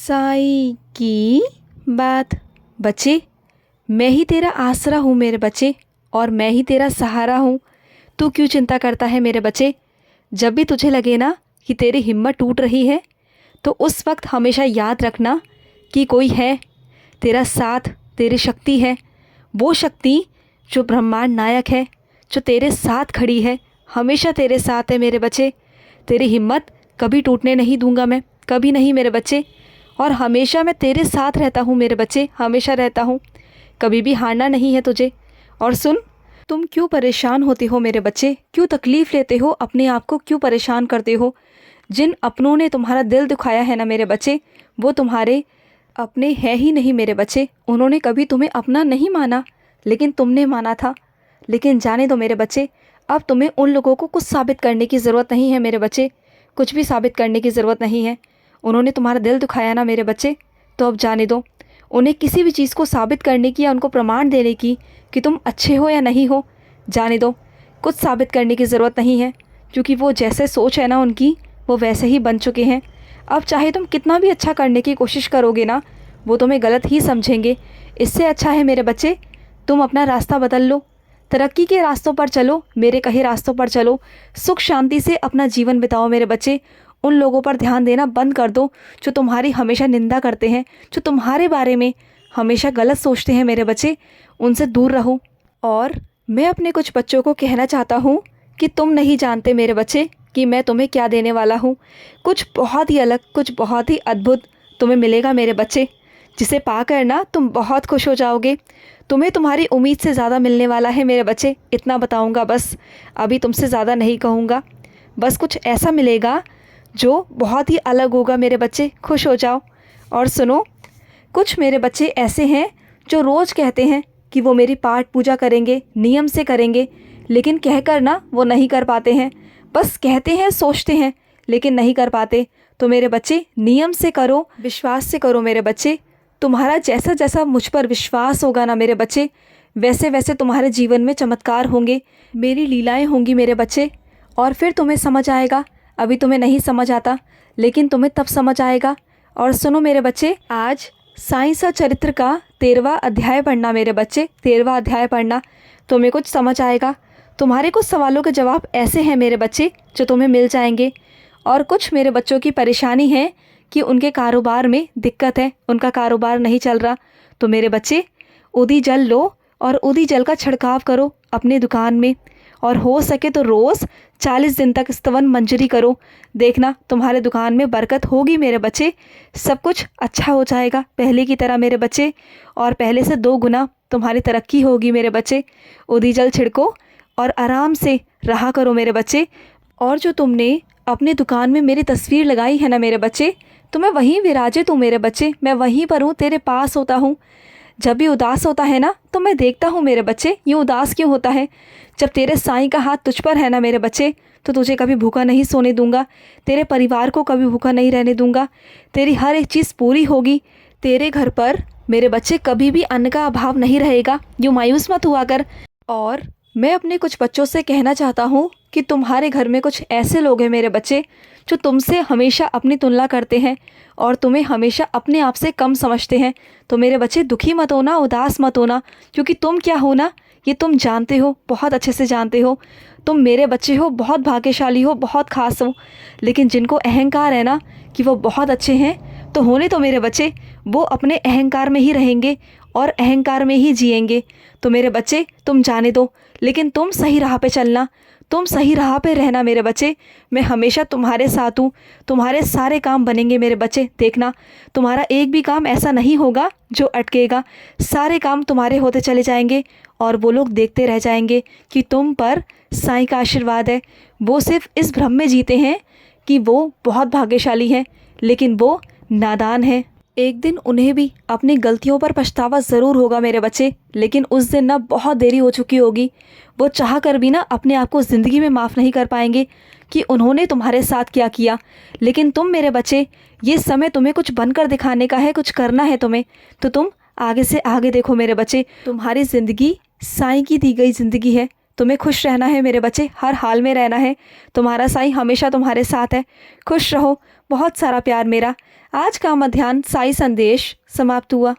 साईं की बात। बच्चे, मैं ही तेरा आसरा हूँ मेरे बच्चे, और मैं ही तेरा सहारा हूँ। तू क्यों चिंता करता है मेरे बच्चे? जब भी तुझे लगे ना कि तेरी हिम्मत टूट रही है, तो उस वक्त हमेशा याद रखना कि कोई है तेरा साथ, तेरी शक्ति है। वो शक्ति जो ब्रह्मांड नायक है, जो तेरे साथ खड़ी है, हमेशा तेरे साथ है मेरे बच्चे। तेरी हिम्मत कभी टूटने नहीं दूंगा मैं, कभी नहीं मेरे बच्चे। और हमेशा मैं तेरे साथ रहता हूँ मेरे बच्चे, हमेशा रहता हूँ। कभी भी हारना नहीं है तुझे। और सुन, तुम क्यों परेशान होते हो मेरे बच्चे? क्यों तकलीफ़ लेते हो? अपने आप को क्यों परेशान करते हो? जिन अपनों ने तुम्हारा दिल दुखाया है ना मेरे बच्चे, वो तुम्हारे अपने हैं ही नहीं मेरे बच्चे। उन्होंने कभी तुम्हें अपना नहीं माना, लेकिन तुमने माना था। लेकिन जाने दो मेरे बच्चे, अब तुम्हें उन लोगों को कुछ साबित करने की ज़रूरत नहीं है मेरे बच्चे। कुछ भी साबित करने की ज़रूरत नहीं है। उन्होंने तुम्हारा दिल दुखाया ना मेरे बच्चे, तो अब जाने दो। उन्हें किसी भी चीज़ को साबित करने की या उनको प्रमाण देने की कि तुम अच्छे हो या नहीं हो, जाने दो। कुछ साबित करने की ज़रूरत नहीं है, क्योंकि वो जैसे सोच है ना उनकी, वो वैसे ही बन चुके हैं। अब चाहे तुम कितना भी अच्छा करने की कोशिश करोगे ना, वो तुम्हें गलत ही समझेंगे। इससे अच्छा है मेरे बच्चे, तुम अपना रास्ता बदल लो। तरक्की के रास्तों पर चलो, मेरे कहे रास्तों पर चलो। सुख शांति से अपना जीवन बिताओ मेरे बच्चे। उन लोगों पर ध्यान देना बंद कर दो जो तुम्हारी हमेशा निंदा करते हैं, जो तुम्हारे बारे में हमेशा गलत सोचते हैं मेरे बच्चे। उनसे दूर रहो। और मैं अपने कुछ बच्चों को कहना चाहता हूँ कि तुम नहीं जानते मेरे बच्चे कि मैं तुम्हें क्या देने वाला हूँ। कुछ बहुत ही अलग, कुछ बहुत ही अद्भुत तुम्हें मिलेगा मेरे बच्चे, जिसे पाकर ना तुम बहुत खुश हो जाओगे। तुम्हें तुम्हारी उम्मीद से ज़्यादा मिलने वाला है मेरे बच्चे। इतना बताऊँगा बस, अभी तुमसे ज़्यादा नहीं कहूँगा। बस कुछ ऐसा मिलेगा जो बहुत ही अलग होगा मेरे बच्चे। खुश हो जाओ। और सुनो, कुछ मेरे बच्चे ऐसे हैं जो रोज़ कहते हैं कि वो मेरी पाठ पूजा करेंगे, नियम से करेंगे, लेकिन कहकर ना वो नहीं कर पाते हैं। बस कहते हैं, सोचते हैं, लेकिन नहीं कर पाते। तो मेरे बच्चे, नियम से करो, विश्वास से करो मेरे बच्चे। तुम्हारा जैसा जैसा मुझ पर विश्वास होगा ना मेरे बच्चे, वैसे वैसे तुम्हारे जीवन में चमत्कार होंगे, मेरी लीलाएं होंगी मेरे बच्चे। और फिर तुम्हें समझ आएगा। अभी तुम्हें नहीं समझ आता, लेकिन तुम्हें तब समझ आएगा। और सुनो मेरे बच्चे, आज साईं सचरित्र का 13वां अध्याय पढ़ना मेरे बच्चे, 13वां अध्याय पढ़ना। तुम्हें कुछ समझ आएगा। तुम्हारे कुछ सवालों के जवाब ऐसे हैं मेरे बच्चे जो तुम्हें मिल जाएंगे। और कुछ मेरे बच्चों की परेशानी है कि उनके कारोबार में दिक्कत है, उनका कारोबार नहीं चल रहा। तो मेरे बच्चे, उदी जल लो और उदी जल का छिड़काव करो अपनी दुकान में। और हो सके तो रोज़ 40 दिन तक स्तवन मंजरी करो। देखना तुम्हारे दुकान में बरकत होगी मेरे बच्चे। सब कुछ अच्छा हो जाएगा पहले की तरह मेरे बच्चे, और पहले से 2 गुना तुम्हारी तरक्की होगी मेरे बच्चे। उदी जल छिड़को और आराम से रहा करो मेरे बच्चे। और जो तुमने अपने दुकान में मेरी तस्वीर लगाई है ना मेरे बच्चे, तो मैं वहीं विराजित हूँ मेरे बच्चे। मैं वहीं पर हूँ, तेरे पास होता हूँ। जब भी उदास होता है ना, तो मैं देखता हूँ मेरे बच्चे, ये उदास क्यों होता है। जब तेरे साईं का हाथ तुझ पर है ना मेरे बच्चे, तो तुझे कभी भूखा नहीं सोने दूंगा। तेरे परिवार को कभी भूखा नहीं रहने दूंगा। तेरी हर एक चीज़ पूरी होगी। तेरे घर पर मेरे बच्चे कभी भी अन्न का अभाव नहीं रहेगा। यूँ मायूस मत हुआ कर। और मैं अपने कुछ बच्चों से कहना चाहता हूँ कि तुम्हारे घर में कुछ ऐसे लोग हैं मेरे बच्चे जो तुमसे हमेशा अपनी तुलना करते हैं और तुम्हें हमेशा अपने आप से कम समझते हैं। तो मेरे बच्चे, दुखी मत होना, उदास मत होना, क्योंकि तुम क्या हो ना, ये तुम जानते हो, बहुत अच्छे से जानते हो। तुम मेरे बच्चे हो, बहुत भाग्यशाली हो, बहुत खास हो। लेकिन जिनको अहंकार है ना कि वो बहुत अच्छे हैं, तो होने तो मेरे बच्चे, वो अपने अहंकार में ही रहेंगे और अहंकार में ही जिएंगे। तो मेरे बच्चे, तुम जाने दो, लेकिन तुम सही राह पे चलना, तुम सही राह पे रहना मेरे बच्चे। मैं हमेशा तुम्हारे साथ हूँ। तुम्हारे सारे काम बनेंगे मेरे बच्चे। देखना, तुम्हारा एक भी काम ऐसा नहीं होगा जो अटकेगा। सारे काम तुम्हारे होते चले जाएंगे और वो लोग देखते रह जाएंगे कि तुम पर साईं का आशीर्वाद है। वो सिर्फ इस भ्रम में जीते हैं कि वो बहुत भाग्यशाली हैं, लेकिन वो नादान हैं। एक दिन उन्हें भी अपनी गलतियों पर पछतावा ज़रूर होगा मेरे बच्चे, लेकिन उस दिन ना बहुत देरी हो चुकी होगी। वो चाह कर भी ना अपने आप को ज़िंदगी में माफ़ नहीं कर पाएंगे कि उन्होंने तुम्हारे साथ क्या किया। लेकिन तुम मेरे बच्चे, ये समय तुम्हें कुछ बनकर दिखाने का है, कुछ करना है तुम्हें। तो तुम आगे से आगे देखो मेरे बच्चे। तुम्हारी ज़िंदगी साईं की दी गई ज़िंदगी है। तुम्हें खुश रहना है मेरे बच्चे, हर हाल में रहना है। तुम्हारा साईं हमेशा तुम्हारे साथ है। खुश रहो, बहुत सारा प्यार मेरा। आज का मध्याह्न साई संदेश समाप्त हुआ।